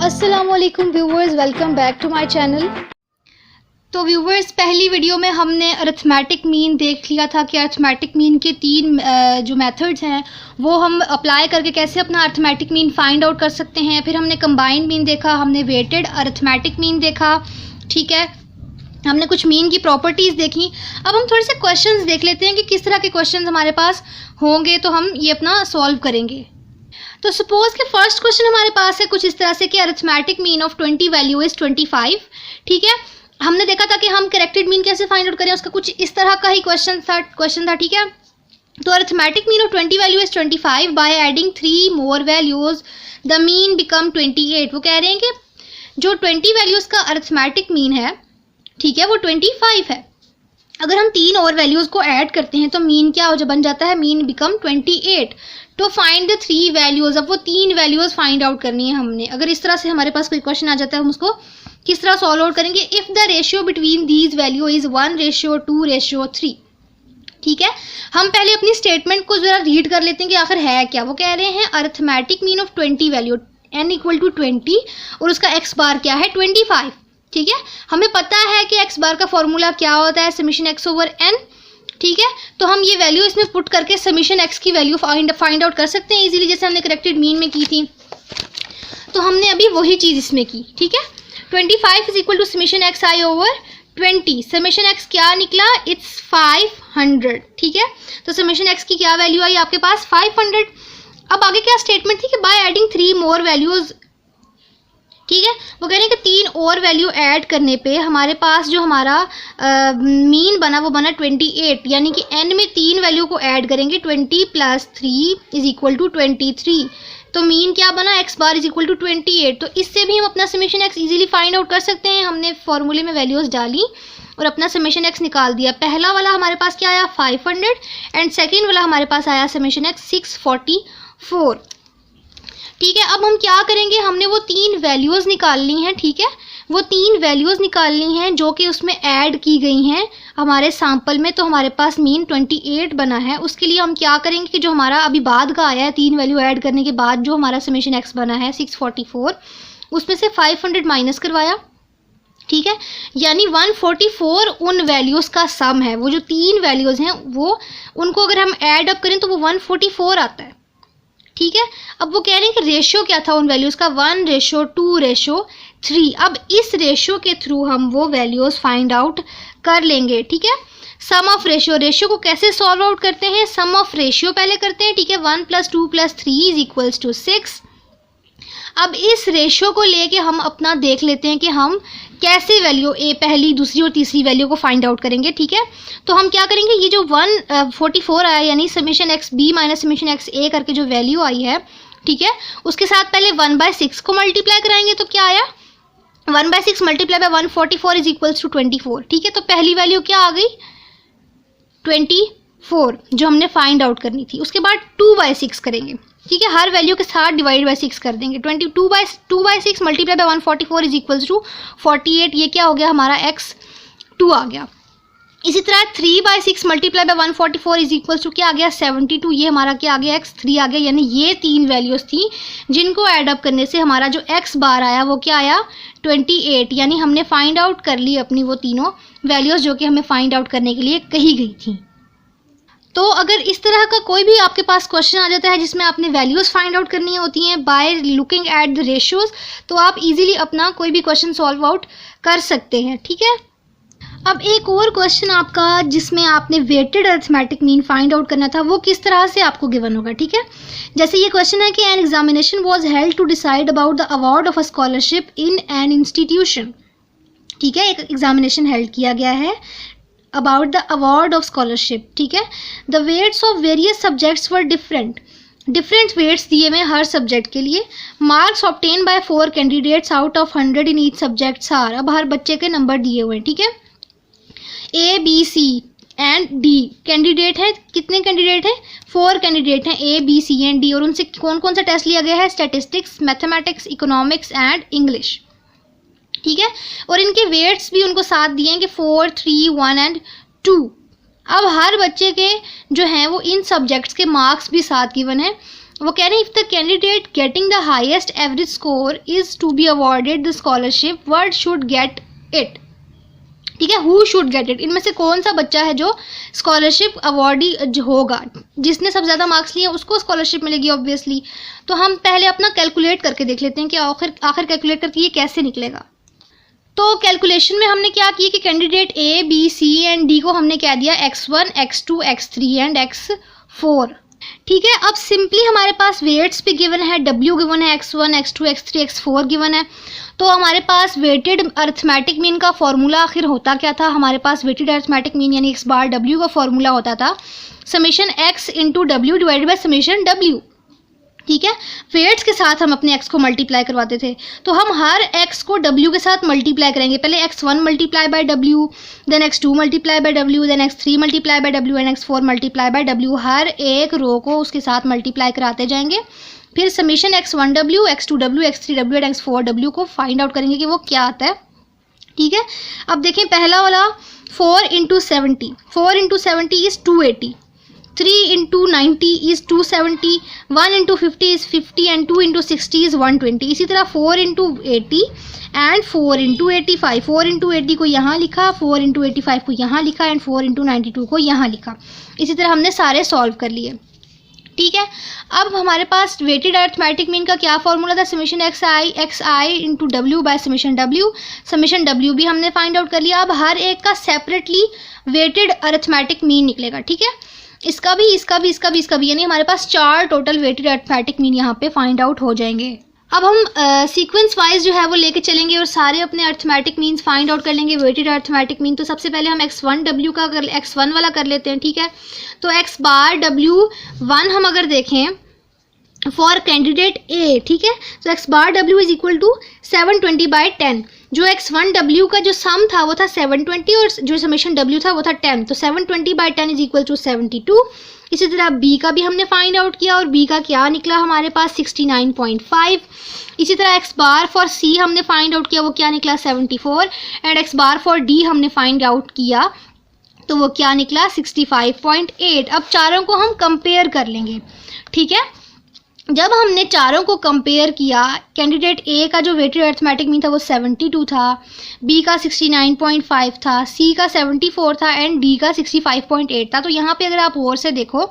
अस्सलामुअलैकुम viewers, welcome back to my channel. तो viewers, पहली वीडियो में हमने अरिथमेटिक मीन देख लिया था कि अरिथमेटिक मीन के तीन जो मेथड्स हैं वो हम अप्लाई करके कैसे अपना अरिथमेटिक मीन फाइंड आउट कर सकते हैं। फिर हमने कंबाइंड मीन देखा, हमने वेटेड अरिथमेटिक मीन देखा, ठीक है, हमने कुछ मीन की प्रॉपर्टीज़ देखी। अब हम थोड़े से क्वेश्चंस देख लेते हैं कि किस तरह के क्वेश्चंस हमारे पास होंगे तो हम ये अपना सॉल्व करेंगे। तो सपोज कि फर्स्ट क्वेश्चन हमारे पास है कुछ इस तरह से कि arithmetic mean of 20 value is 25, ठीक है। हमने देखा था कि हम करेक्टेड मीन कैसे फाइंड आउट करें, उसका कुछ इस तरह का ही क्वेश्चन था, ठीक है। तो arithmetic mean of 20 value is 25, by adding 3 more values the mean become 28। वो कह रहे हैं कि जो 20 वैल्यूज का अरिथमेटिक मीन है, ठीक है, वो 25 है। अगर हम 3 और वैल्यूज को ऐड करते हैं तो मीन क्या हो बन जाता है, मीन बिकम 28। तो फाइंड द 3 वैल्यूज, अब वो 3 वैल्यूज फाइंड आउट करनी है हमने। अगर इस तरह से हमारे पास कोई क्वेश्चन आ जाता है, हम उसको किस तरह सॉल्व आउट करेंगे। If the ratio between these value is 1:2:3, ठीक है। हम पहले अपनी स्टेटमेंट को जरा रीड कर लेते हैं कि आखिर है क्या। वो कह रहे हैं arithmetic mean of 20 value n = 20 और उसका x बार क्या है 25, ठीक है। हमें पता है कि x बार का फॉर्मूला क्या होता है, समेशन x/n, ठीक है। तो हम ये वैल्यू इसमें पुट करके समेशन x की वैल्यू फाइंड आउट कर सकते हैं इजीली, जैसे हमने करेक्टेड मीन में की थी। तो हमने अभी वही चीज़ इसमें की, ठीक है। 25 = समेशन xi/20। समेशन x क्या निकला, इट्स 500, ठीक है। तो समेशन x की क्या वैल्यू आई आपके पास 500। अब आगे क्या स्टेटमेंट थी कि बाय एडिंग 3 मोर वैल्यूज, ठीक है। वो कह रहे हैं कि 3 और वैल्यू ऐड करने पे हमारे पास जो हमारा मीन बना वो बना 28, यानी कि n में 3 वैल्यू को ऐड करेंगे, 20 + 3 = 23। तो मीन क्या बना, x बार = 28। तो इससे भी हम अपना summation x easily find out कर सकते हैं। हमने फॉर्मूले में वैल्यूज डाली और अपना समेशन x निकाल दिया। पहला वाला हमारे पास क्या आया 500 एंड सेकेंड वाला हमारे पास आया समेशन x 644, ठीक है। अब हम क्या करेंगे, हमने वो 3 वैल्यूज़ निकालनी हैं, ठीक है। वो 3 वैल्यूज़ निकालनी हैं जो कि उसमें ऐड की गई हैं हमारे सैम्पल में। तो हमारे पास मीन 28 बना है। उसके लिए हम क्या करेंगे कि जो हमारा अभी बाद का आया है 3 वैल्यू ऐड करने के बाद जो हमारा समेशन x बना है 644, उसमें से 500 माइनस करवाया, ठीक है। यानी 144 उन वैल्यूज़ का सम है। वो जो 3 वैल्यूज़ हैं वो उनको अगर हम ऐड अप करें तो वो 144 आता है, ठीक है। अब वो कह रहे हैं कि रेशियो क्या था उन वैल्यूज़ का, 1:2:3। अब इस रेशियो के थ्रू हम वो वैल्यूज़ फाइंड आउट कर लेंगे, ठीक है। सम ऑफ रेशियो, रेशियो को कैसे सॉल्व आउट करते हैं, सम ऑफ रेशियो पहले करते हैं, ठीक है। 1 + 2 + 3 = 6। अब इस रेशियो को लेके हम अपना देख लेते हैं कि हम कैसे वैल्यू ए, पहली, दूसरी और तीसरी वैल्यू को फाइंड आउट करेंगे, ठीक है। तो हम क्या करेंगे, ये जो 144 आया यानी समेशन xb - समेशन xa करके जो वैल्यू आई है, ठीक है, उसके साथ पहले 1/6 को मल्टीप्लाई कराएंगे। तो क्या आया 1/6 × 144 = 24, ठीक है। तो पहली वैल्यू क्या आ गई 24 जो हमने फाइंड आउट करनी थी। उसके बाद 2/6 करेंगे, ठीक है, हर वैल्यू के साथ डिवाइड/6 कर देंगे। 2/6 × 144 = 48, ये क्या हो गया हमारा x2 आ गया। इसी तरह 3/6 × 144 क्या आ गया 72, ये हमारा क्या आ गया x3 आ गया। यानी ये 3 वैल्यूज़ थी जिनको ऐड अप करने से हमारा जो x बार आया वो क्या आया 28। यानी हमने फाइंड आउट कर ली अपनी वो तीनों वैल्यूज़ जो कि हमें फाइंड आउट करने के लिए कही गई थी। तो अगर इस तरह का कोई भी आपके पास क्वेश्चन आ जाता है जिसमें आपने वैल्यूज़ फाइंड आउट करनी होती हैं by looking at the ratios, तो आप इजीली अपना कोई भी क्वेश्चन सॉल्व आउट कर सकते हैं, ठीक है। अब एक और क्वेश्चन आपका जिसमें आपने weighted arithmetic mean find out करना था, वो किस तरह से आपको गिवन होगा, ठीक है। जैसे ये क्वेश्चन है कि an examination was held to decide about the award of a scholarship in an institution, ठीक है। एक एग्जामिनेशन हेल्ड किया गया है about the award of scholarship, ठीक है। the weights of various subjects were different weights दिए हुए हर सब्जेक्ट के लिए। marks obtained by 4 candidates out of 100 in each subject are, अब हर बच्चे के नंबर दिए हुए हैं, ठीक है। A, B, C and D candidate है, कितने कैंडिडेट हैं 4 कैंडिडेट हैं, A, B, C and D। और उनसे कौन कौन सा टेस्ट लिया गया है, statistics, mathematics, economics and English, ठीक है। और इनके वेट्स भी उनको साथ दिए हैं कि 4, 3, 1 एंड 2। अब हर बच्चे के जो हैं वो इन सब्जेक्ट्स के मार्क्स भी साथ गिवन है। वो कह रहे हैं if the candidate getting the highest average score is to be awarded the scholarship, what should get it. ठीक है, हु शुड गेट इट, इनमें से कौन सा बच्चा है जो स्कॉलरशिप अवॉर्डी होगा, जिसने सबसे ज़्यादा मार्क्स लिए उसको स्कॉलरशिप मिलेगी ऑब्वियसली। तो हम पहले अपना कैलकुलेट करके देख लेते हैं कि आखिर कैलकुलेट करके ये कैसे निकलेगा। तो कैलकुलेशन में हमने क्या किया कि candidate A B C and D को हमने क्या दिया x1 x2 x3 and x4। ठीक है, अब सिंपली हमारे पास वेट्स भी गिवन है, w गिवन है, x1 x2 x3 x4 given है। तो हमारे पास वेटेड अरिथमेटिक मीन का फॉर्मूला आखिर होता क्या था, हमारे पास वेटेड अरिथमेटिक मीन यानी x बार w का फॉर्मूला होता था summation x into W divided by summation w। ठीक है, वेट्स के साथ हम अपने x को मल्टीप्लाई करवाते थे, तो हम हर x को w के साथ मल्टीप्लाई करेंगे। पहले x1 multiply by w, then x2 multiply by w, then x3 multiply by w and x4 multiply by w। हर एक रो को उसके साथ मल्टीप्लाई कराते जाएंगे, फिर summation x1w, x2w, x3w and x4w को फाइंड आउट करेंगे कि वो क्या आता है। ठीक है, अब देखें पहला वाला 4 into 70, 4 into 70 is 280, 3 into 90 is 270, 1 into 50 is 50 and 2 into 60 is 120। इसी तरह 4 into 80 and 4 into 85, 4 into 80 को यहाँ लिखा, 4 into 85 को यहाँ लिखा एंड 4 into 92 को यहाँ लिखा। इसी तरह हमने सारे सॉल्व कर लिए। ठीक है, अब हमारे पास वेटेड अरिथमेटिक मीन का क्या फॉर्मूला था, summation xi into W by summation w भी हमने फाइंड आउट कर लिया। अब हर एक का सेपरेटली वेटेड अरिथमेटिक मीन निकलेगा। ठीक है, इसका भी यानी हमारे पास 4 टोटल वेटेड अरिथमेटिक मीन यहाँ पे फाइंड आउट हो जाएंगे। अब हम सीक्वेंस वाइज जो है वो लेके चलेंगे और सारे अपने अरिथमेटिक मीन्स फाइंड आउट कर लेंगे, वेटेड अरिथमेटिक मीन। तो सबसे पहले हम x1w का x1 वाला कर लेते हैं। ठीक है, तो x बार w1 हम अगर देखें फॉर कैंडिडेट ए, ठीक है, तो x bar w is equal to 720/10। जो x1w का जो सम था वो था 720 और जो समेशन w था वो था 10, तो 720/10 इज इक्वल टू 72। इसी तरह b का भी हमने फाइंड आउट किया और b का क्या निकला हमारे पास 69.5। इसी तरह x बार फॉर c हमने फाइंड आउट किया, वो क्या निकला 74 and x bar for d हमने फाइंड आउट किया तो वो क्या निकला 65.8। अब चारों को हम कंपेयर कर लेंगे। ठीक है, जब हमने चारों को कंपेयर किया, कैंडिडेट ए का जो वेटेड अरिथमेटिक मीन था वो 72 था, बी का 69.5 था, सी का 74 था एंड डी का 65.8 था। तो यहाँ पे अगर आप और से देखो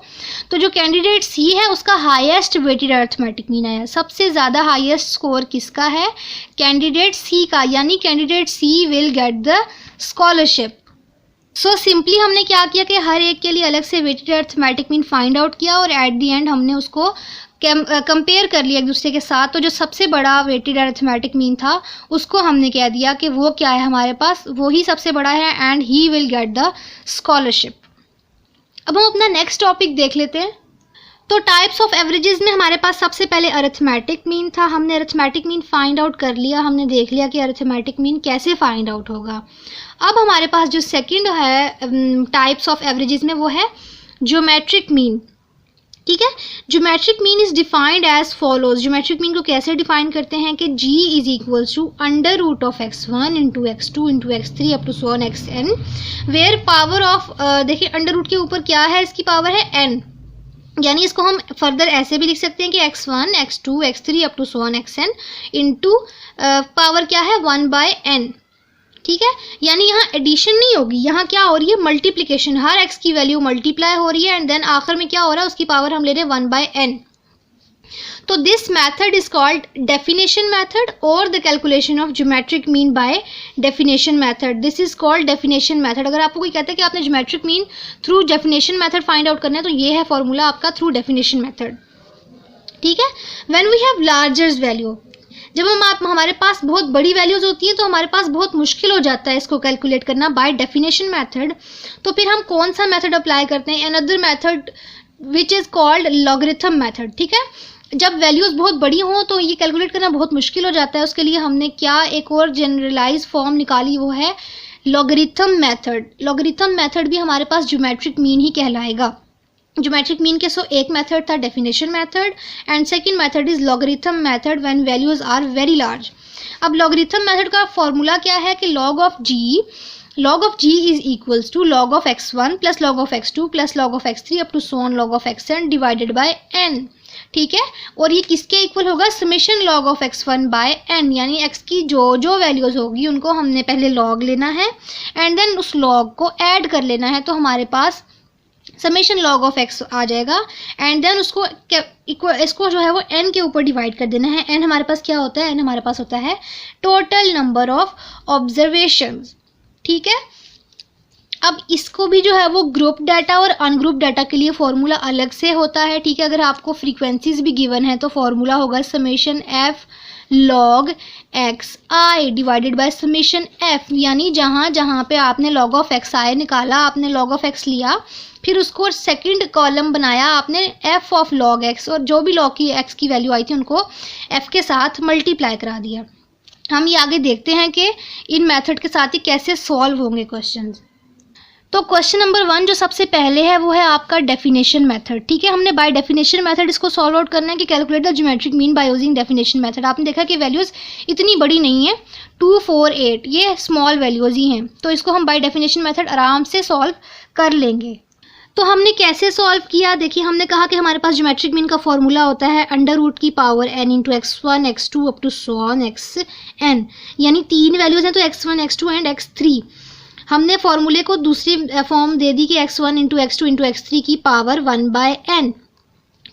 तो जो कैंडिडेट सी है उसका हाईएस्ट वेटेड अरिथमेटिक मीन आया। सबसे ज़्यादा हाईएस्ट स्कोर किसका है, कैंडिडेट सी का, यानी candidate C will get the scholarship. So simply हमने क्या किया कि हर एक के लिए अलग से weighted arithmetic mean find out किया और एट द एंड हमने उसको कंपेयर कर लिया एक दूसरे के साथ। तो जो सबसे बड़ा वेटेड अरिथमेटिक मीन था उसको हमने कह दिया कि वो क्या है हमारे पास, वो ही सबसे बड़ा है and he will get the scholarship. अब हम अपना नेक्स्ट टॉपिक देख लेते हैं। तो टाइप्स ऑफ एवरेजेस में हमारे पास सबसे पहले अरिथमेटिक मीन था। हमने अरिथमेटिक मीन फाइंड आउट कर लिया, हमने देख लिया कि अरिथमेटिक मीन कैसे फाइंड आउट होगा। अब हमारे पास जो सेकंड है टाइप्स ऑफ एवरेजेस में वो है ज्योमेट्रिक मीन। ठीक है, geometric mean is defined as follows. Geometric mean को कैसे डिफाइन करते हैं कि g is equals to under root of x1 into x2 into x3 up to so on xn, where power of देखिए under root के ऊपर क्या है, इसकी पावर है n, यानी इसको हम फर्दर ऐसे भी लिख सकते हैं कि x1 x2 x3 up to so on xn into power क्या है 1/n। ठीक है, यानी यहाँ एडिशन नहीं होगी, यहाँ क्या हो रही है मल्टीप्लिकेशन, हर x की वैल्यू मल्टीप्लाई हो रही है एंड देन आखिर में क्या हो रहा है उसकी पावर हम ले रहे हैं 1/n। तो this method is called definition method और the calculation of geometric mean by definition method. This is called definition method. अगर आपको कोई कहता है कि आपने geometric mean through definition method find out करना है तो ये है फॉर्मूला आपका थ्रू डेफिनेशन मेथड। ठीक है, when we have larger value, जब हमारे पास बहुत बड़ी वैल्यूज होती हैं तो हमारे पास बहुत मुश्किल हो जाता है इसको कैलकुलेट करना बाय डेफिनेशन मेथड। तो फिर हम कौन सा मेथड अप्लाई करते हैं, another method which is called logarithm method. ठीक है, जब वैल्यूज बहुत बड़ी हों तो ये कैलकुलेट करना बहुत मुश्किल हो जाता है, उसके लिए हमने क्या एक और जनरलाइज फॉर्म निकाली, वो है लॉगरिथम मेथड। लॉगरिथम मेथड भी हमारे पास ज्योमेट्रिक मीन ही कहलाएगा। ज्योमेट्रिक मीन के एक मेथड था definition method and second method is logarithm method when values are very large. अब लॉगरिथम मेथड का फॉर्मूला क्या है कि log of g is equals to log of x1 plus log of x2 plus log of x3 up to so on log of xn divided by n। ठीक है। और ये किसके इक्वल होगा, summation log of x1 by n, यानी x की जो जो वैल्यूज़ होगी उनको हमने पहले लॉग लेना है एंड देन उस लॉग को ऐड कर लेना है, तो हमारे पास समेशन लॉग ऑफ x आ जाएगा एंड देन उसको इसको जो है वो n के ऊपर डिवाइड कर देना है। n हमारे पास क्या होता है, n हमारे पास होता है टोटल नंबर ऑफ ऑब्जर्वेशंस, ठीक है। अब इसको भी जो है वो ग्रुप डाटा और अनग्रुप डाटा के लिए फॉर्मूला अलग से होता है, ठीक है। अगर आपको फ्रीक्वेंसीज भी गिवन है तो फॉर्मूला होगा summation f log x i divided by summation f, यानी जहाँ जहाँ पे आपने log ऑफ x i निकाला, आपने log ऑफ x लिया, फिर उसको सेकंड कॉलम बनाया आपने f ऑफ log x, और जो भी log की x की वैल्यू आई थी उनको f के साथ मल्टीप्लाई करा दिया। हम ये आगे देखते हैं कि इन मेथड के साथ ही कैसे सॉल्व होंगे क्वेश्चन। तो क्वेश्चन नंबर 1 जो सबसे पहले है वो है आपका डेफिनेशन मेथड, ठीक है। हमने बाय डेफिनेशन मेथड इसको सॉल्व आउट करना है कि calculate the geometric mean by using definition method. आपने देखा कि वैल्यूज़ इतनी बड़ी नहीं है, 2, 4, 8 ये स्मॉल वैल्यूज़ ही हैं, तो इसको हम बाय डेफिनेशन मेथड आराम से सॉल्व कर लेंगे। तो हमने कैसे सॉल्व किया, देखिए हमने कहा कि हमारे पास ज्योमेट्रिक मीन का फॉर्मूला होता है अंडर रूट की power n into x1 x2 up to so on xn, यानी 3 वैल्यूज़ हैं तो x1 x2 एंड x3। हमने फॉर्मूले को दूसरी फॉर्म दे दी कि x1 into x2 into x3 की पावर 1/n,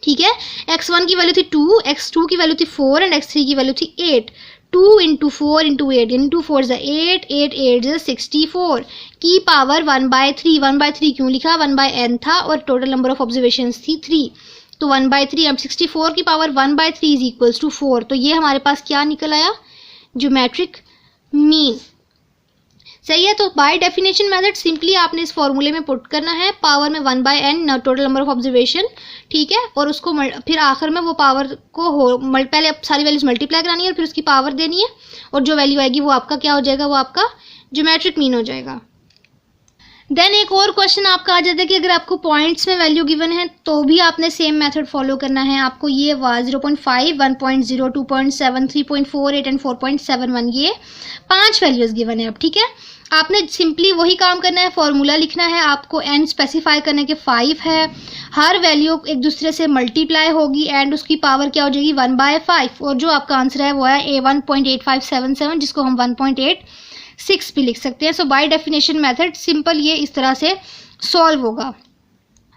ठीक है। x1 की वैल्यू थी 2, x2 की वैल्यू थी 4 एंड x3 की वैल्यू थी 8। 2 इंटू 4 इंटू 8 यानी 2 4 8, 8 8 64 की पावर 1/3। 1/3 क्यों लिखा, 1/n था और टोटल नंबर ऑफ ऑब्जर्वेशंस थी 3, तो 1/3। अब 64 की पावर 1/3 इज इक्वल्स टू 4, तो ये हमारे पास क्या निकल आया, ज्योमेट्रिक मीन, सही है। तो बाय डेफिनेशन मेथड सिंपली आपने इस फॉर्मूले में पुट करना है पावर में 1/n total number of observation, ठीक है, और उसको फिर आखिर में वो पावर को पहले अब सारी वैल्यूज मल्टीप्लाई करानी है और फिर उसकी पावर देनी है, और जो वैल्यू आएगी वो आपका क्या हो जाएगा, वो आपका ज्योमेट्रिक मीन हो जाएगा। देन एक और क्वेश्चन आपका आ जाता है कि अगर आपको पॉइंट्स में वैल्यू गिवन है तो भी आपने सेम मेथड फॉलो करना है। आपको ये 0.5, 1.0, 2.7, 3.48 एंड 4.71 ये 5 वैल्यूज गिवन है। अब ठीक है, आपने सिंपली वही काम करना है, फॉर्मूला लिखना है, आपको n स्पेसिफाई करने के 5 है, हर वैल्यू एक दूसरे से मल्टीप्लाई होगी एंड उसकी पावर क्या हो जाएगी 1/5, और जो आपका आंसर है वो है A1.8577, जिसको हम 1.86 भी लिख सकते हैं। सो बाय डेफिनेशन मेथड सिंपल ये इस तरह से सॉल्व होगा।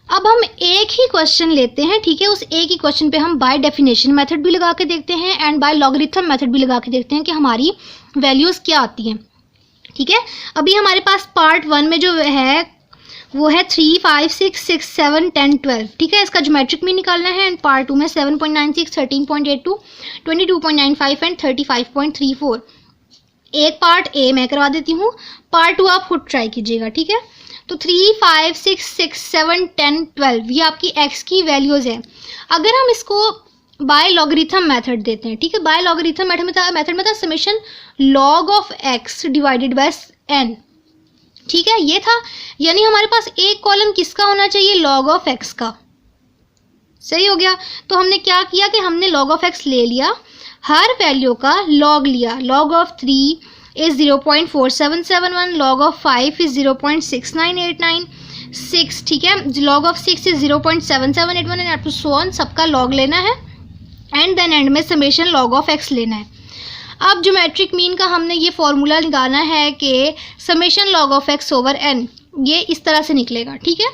अब हम एक ही क्वेश्चन लेते हैं, ठीक है, उस एक ही क्वेश्चन पे हम बाय डेफिनेशन मेथड भी लगा के देखते हैं एंड बाय लॉगरिथम मेथड भी लगा के देखते हैं कि हमारी वैल्यूज़ क्या आती हैं, ठीक है। अभी हमारे पास पार्ट 1 में जो है वो है 3, 5, 6, 6, 7, 10, 12, ठीक है, इसका ज्योमेट्रिक मीन निकालना है। एंड पार्ट 2 में 7.96, 13.82, 22.95 एंड 35.34। एक पार्ट ए मैं करवा देती हूँ, पार्ट 2 आप खुद ट्राई कीजिएगा, ठीक है। तो 3, 5, 6, 6, 7, 10, 12 ये आपकी एक्स की वैल्यूज़ है। अगर हम इसको बाय लॉगरिथम मेथड देते हैं, ठीक है, बाय लॉगरिथम मेथड में था summation log of x divided by n, ठीक है, ये था, यानी हमारे पास एक कॉलम किसका होना चाहिए, लॉग ऑफ एक्स का, सही हो गया। तो हमने क्या किया कि हमने लॉग ऑफ एक्स ले लिया, हर वैल्यू का लॉग लिया, log of 3 is 0.4771, log of 5 is 0.6989, 6, ठीक है, log of 6 is 0.7781 and up to so on, सबका लॉग लेना है एंड देन एंड में समेशन लॉग ऑफ एक्स लेना है। अब ज्योमेट्रिक मीन का हमने ये फॉर्मूला निकालना है कि summation log of x over n, ये इस तरह से निकलेगा, ठीक है।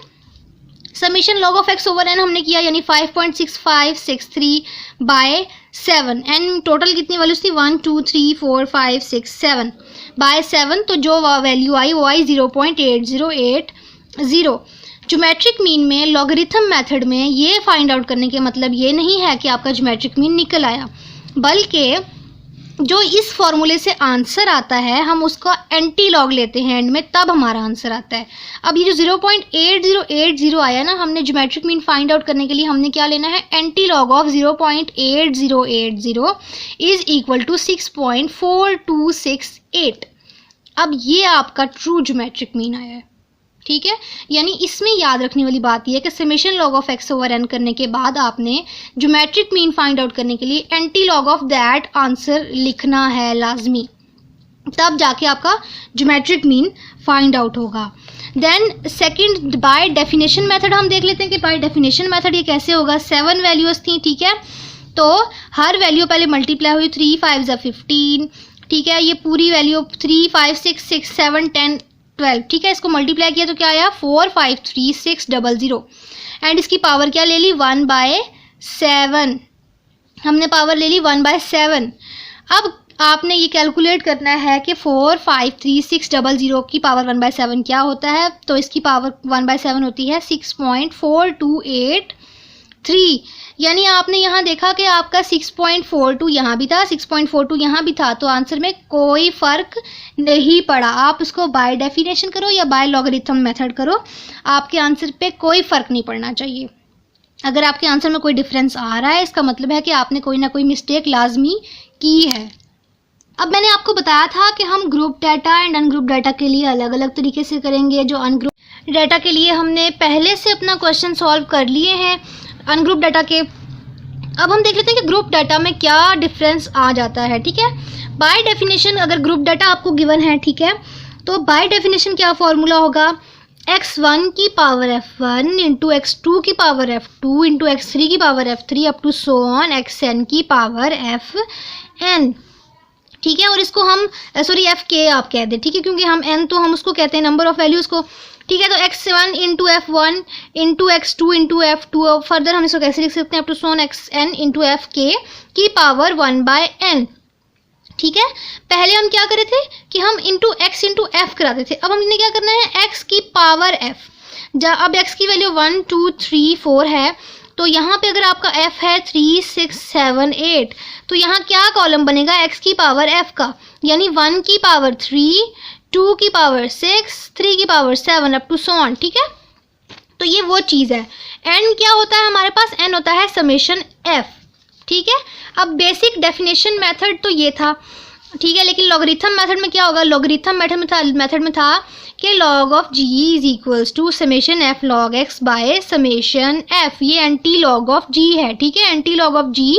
Summation log of x over n हमने किया, यानी 5.6563 बाय 7, एन टोटल कितनी वैल्यूज थी 1, 2, 3, 4, 5, 6, 7 बाय 7, तो जो वैल्यू आई वो आई 0.8080। ज्योमेट्रिक मीन में लॉगरिथम मेथड में ये फाइंड आउट करने के मतलब ये नहीं है कि आपका ज्योमेट्रिक मीन निकल आया, बल्कि जो इस फॉर्मूले से आंसर आता है हम उसका एंटी लॉग लेते हैं एंड में, तब हमारा आंसर आता है। अब ये जो 0.8080 आया ना, हमने ज्योमेट्रिक मीन फाइंड आउट करने के लिए हमने क्या लेना है, anti log of 0.8080 is equal to 6.4268। अब ये आपका ट्रू ज्योमेट्रिक मीन आया है, ठीक है। यानी इसमें याद रखने वाली बात यह है कि summation log of x over n करने के बाद आपने ज्योमेट्रिक मीन फाइंड आउट करने के लिए anti log of that answer लिखना है लाजमी, तब जाके आपका ज्योमेट्रिक मीन फाइंड आउट होगा। Then second by definition method हम देख लेते हैं कि बाय डेफिनेशन मेथड ये कैसे होगा। 7 वैल्यूज थी, ठीक है, तो हर वैल्यू पहले मल्टीप्लाई हुई, 3 5 = 15, ठीक है, ये पूरी वैल्यू 3 5 6 6 7 10 12, ठीक है, इसको मल्टीप्लाई किया तो क्या आया 453,600 एंड इसकी पावर क्या ले ली 1/7, हमने पावर ले ली 1/7। अब आपने ये कैलकुलेट करना है कि 453,600 की पावर 1/7 क्या होता है, तो इसकी पावर 1/7 होती है 6.4283, यानी आपने यहाँ देखा कि आपका 6.42 यहाँ भी था, 6.42 यहाँ भी था, तो आंसर में कोई फ़र्क नहीं पड़ा। आप इसको बाय डेफिनेशन करो या बाय लॉगरिथम मेथड करो, आपके आंसर पे कोई फ़र्क नहीं पड़ना चाहिए। अगर आपके आंसर में कोई डिफरेंस आ रहा है इसका मतलब है कि आपने कोई ना कोई मिस्टेक लाजमी की है। अब मैंने आपको बताया था कि हम group data and ungroup data के लिए अलग अलग तरीके से करेंगे। जो अनग्रुप डाटा के लिए हमने पहले से अपना क्वेश्चन सॉल्व कर लिए हैं अनग्रुप डाटा के। अब हम देख लेते हैं कि ग्रुप डाटा में क्या डिफरेंस आ जाता है, ठीक है। बाय डेफिनेशन अगर ग्रुप डाटा आपको गिवन है, ठीक है, तो बाय डेफिनेशन क्या फॉर्मूला होगा, x1 की पावर f1 इंटू x2 की पावर f2 इंटू x3 की power f3 up to so on xn की पावर fn, ठीक है। और इसको हम fk आप कह दें, ठीक है, क्योंकि हम n तो हम उसको कहते हैं नंबर ऑफ वैल्यूज़ को, ठीक है। तो x1 into f1 into x2 into f2, further हम इसको कैसे लिख सकते हैं up to so on xn into fk की पावर 1/n, ठीक है। पहले हम क्या करे थे कि हम इंटू x इंटू f कराते थे, अब हमने क्या करना है x की पावर f। अब x की वैल्यू 1 2 3 4 है, तो यहाँ पे अगर आपका f है 3 6 7 8, तो यहाँ क्या कॉलम बनेगा x की पावर f का, यानी 1 की पावर 3 2 की पावर 6 3 की power 7 up to so on, ठीक है। तो ये वो चीज़ है। n क्या होता है हमारे पास, n होता है समेशन f, ठीक है। अब बेसिक डेफिनेशन मेथड तो ये था, ठीक है, लेकिन लॉगरिथम मेथड में क्या होगा, लॉगरिथम मेथड में था कि log of g is equals to summation f log x by summation f, ये एंटी लॉग ऑफ g है, ठीक है, एंटी लॉग ऑफ g,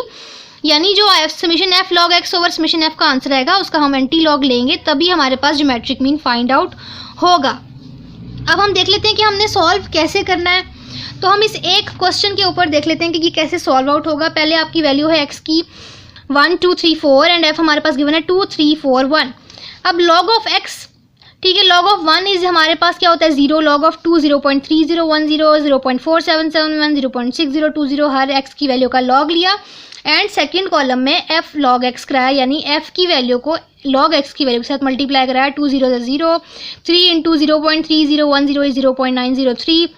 यानी जो summation f log x over summation f का आंसर आएगा उसका हम एंटी लॉग लेंगे, तभी हमारे पास ज्योमेट्रिक मीन फाइंड आउट होगा। अब हम देख लेते हैं कि हमने सॉल्व कैसे करना है, तो हम इस एक क्वेश्चन के ऊपर देख लेते हैं कि ये कैसे सॉल्व आउट होगा। पहले आपकी वैल्यू है x की 1 2 3 4 एंड f हमारे पास गिवन है 2 3 4 1। अब log ऑफ x, ठीक है, log ऑफ 1 इज हमारे पास क्या होता है 0, log ऑफ 2 0.3010 0.4771 0.6020, हर x की वैल्यू का log लिया एंड सेकंड कॉलम में f log x कराया, यानी f की वैल्यू को log x की वैल्यू के साथ मल्टीप्लाई कराया, 2 0 0 3 into 0.3010 is 0.903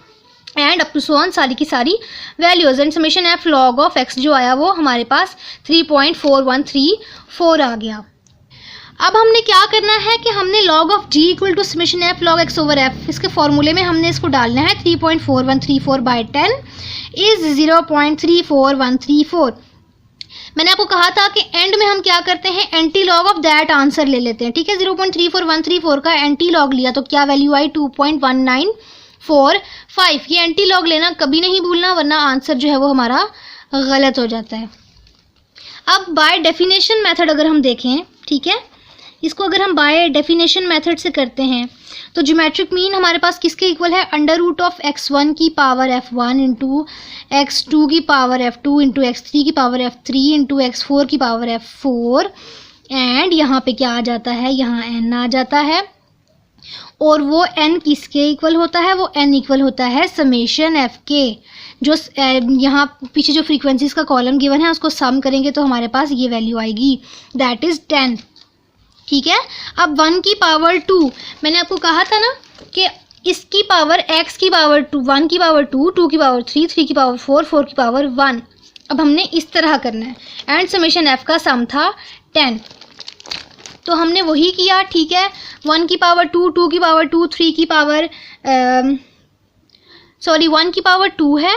and up to so on सारी की सारी values and summation f log of x जो आया वो हमारे पास 3.4134 आ गया। अब हमने क्या करना है कि हमने log of g equal to summation f log x over f, इसके फॉर्मूले में हमने इसको डालना है 3.4134 बाय 10 इज 0.34134। मैंने आपको कहा था कि एंड में हम क्या करते हैं anti log of that answer ले लेते हैं, ठीक है। 0.34134 का एंटी लॉग लिया तो क्या वैल्यू आई 2.1945, ये एंटी लॉग लेना कभी नहीं भूलना वरना आंसर जो है वो हमारा गलत हो जाता है। अब बाय डेफिनेशन मेथड अगर हम देखें, ठीक है, इसको अगर हम बाय डेफिनेशन मेथड से करते हैं तो ज्योमेट्रिक मीन हमारे पास किसके इक्वल है, अंडर रूट ऑफ x1 की पावर f1 इंटू x2 की पावर f2 इंटू x3 की पावर f3 इंटू x4 की पावर f4 एंड यहाँ पे क्या आ जाता है, यहाँ n आ जाता है और वो n किसके इक्वल होता है, वो n इक्वल होता है समेशन f के, जो यहाँ पीछे जो फ्रीक्वेंसीज का कॉलम गिवन है उसको सम करेंगे तो हमारे पास ये वैल्यू आएगी दैट इज़ 10, ठीक है। अब 1 की पावर 2, मैंने आपको कहा था ना कि इसकी पावर x की पावर 2, 1 की पावर 2, 2 की पावर 3, 3 की पावर 4, 4 की पावर 1। अब हमने इस तरह करना है एंड समेशन f का सम था 10, तो हमने वही किया, ठीक है। 1 की पावर 2, 2 की पावर 2, 3 की पावर 1 की पावर 2 है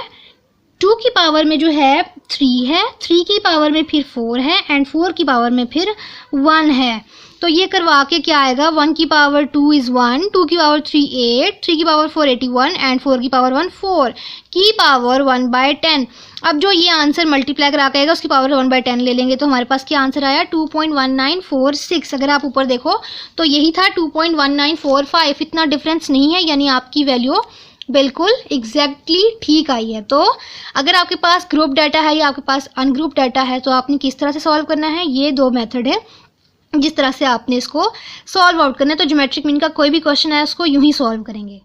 2 की पावर में जो है 3 है, 3 की पावर में फिर 4 है एंड 4 की पावर में फिर 1 है। तो ये करवा के क्या आएगा, 1 की पावर 2 इज़ 1, 2 की पावर 3 8, 3 की पावर 4 81 एंड 4 की पावर 1 4 की पावर 1/10। अब जो ये आंसर मल्टीप्लाई करा के आएगा उसकी पावर 1/10 ले लेंगे तो हमारे पास क्या आंसर आया 2.1946। अगर आप ऊपर देखो तो यही था 2.1945, इतना डिफरेंस नहीं है, यानी आपकी वैल्यू बिल्कुल एग्जैक्टली ठीक आई है। तो अगर आपके पास ग्रुप डाटा है या आपके पास अनग्रुप डाटा है तो आपने किस तरह से सॉल्व करना है, ये 2 मेथड है जिस तरह से आपने इसको सॉल्व आउट करना है। तो ज्योमेट्रिक मीन का कोई भी क्वेश्चन है उसको यूं ही सॉल्व करेंगे।